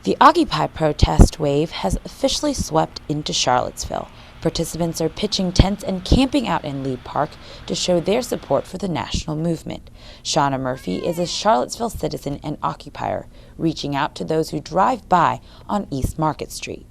The Occupy protest wave has officially swept into Charlottesville. Participants are pitching tents and camping out in Lee Park to show their support for the national movement. Shauna Murphy is a Charlottesville citizen and occupier, reaching out to those who drive by on East Market Street.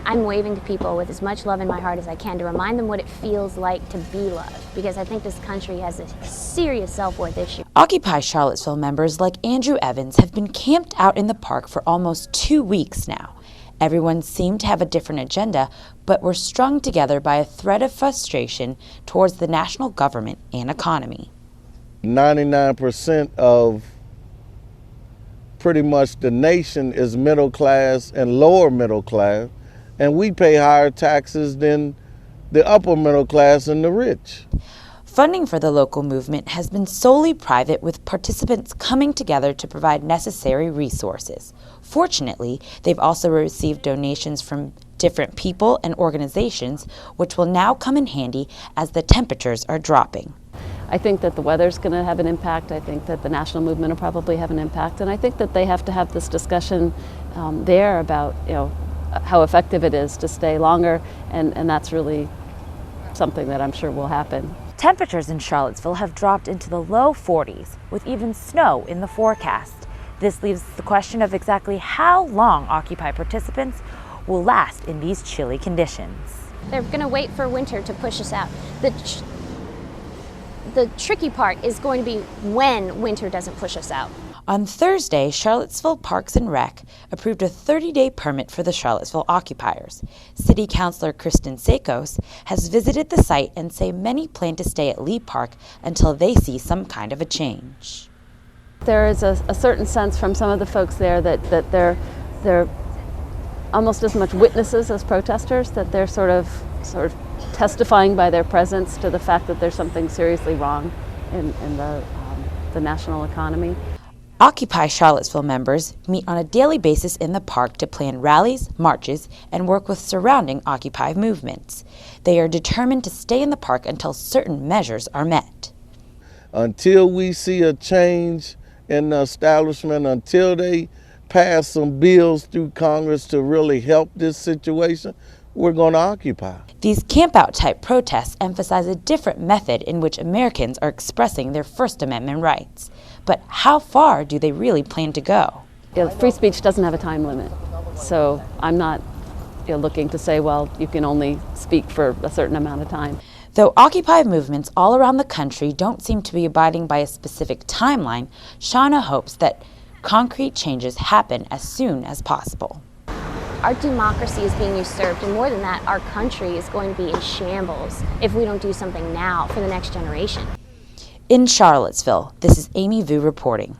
I'm waving to people with as much love in my heart as I can to remind them what it feels like to be loved, because I think this country has a serious self-worth issue. Occupy Charlottesville members like Andrew Evans have been camped out in the park for almost 2 weeks now. Everyone seemed to have a different agenda, but were strung together by a thread of frustration towards the national government and economy. 99% of pretty much the nation is middle class and lower middle class, and we pay higher taxes than the upper middle class and the rich. Funding for the local movement has been solely private, with participants coming together to provide necessary resources. Fortunately, they've also received donations from different people and organizations, which will now come in handy as the temperatures are dropping. I think that the weather's going to have an impact. I think that the national movement will probably have an impact, and I think that they have to have this discussion there about, how effective it is to stay longer, and that's really something that I'm sure will happen. Temperatures in Charlottesville have dropped into the low 40s, with even snow in the forecast. This leaves the question of exactly how long Occupy participants will last in these chilly conditions. They're going to wait for winter to push us out. The tricky part is going to be when winter doesn't push us out. On Thursday, Charlottesville Parks and Rec approved a 30-day permit for the Charlottesville occupiers. City Councilor Kristen Sakos has visited the site and say many plan to stay at Lee Park until they see some kind of a change. There is a certain sense from some of the folks there that they're almost as much witnesses as protesters, that they're sort of testifying by their presence to the fact that there's something seriously wrong in the national economy. Occupy Charlottesville members meet on a daily basis in the park to plan rallies, marches, and work with surrounding Occupy movements. They are determined to stay in the park until certain measures are met. Until we see a change in the establishment, until they pass some bills through Congress to really help this situation, we're going to occupy. These campout type protests emphasize a different method in which Americans are expressing their First Amendment rights. But how far do they really plan to go? Free speech doesn't have a time limit, so I'm not looking to say, well, you can only speak for a certain amount of time. Though Occupy movements all around the country don't seem to be abiding by a specific timeline, Shauna hopes that concrete changes happen as soon as possible. Our democracy is being usurped, and more than that, our country is going to be in shambles if we don't do something now for the next generation. In Charlottesville, this is Amy Vu reporting.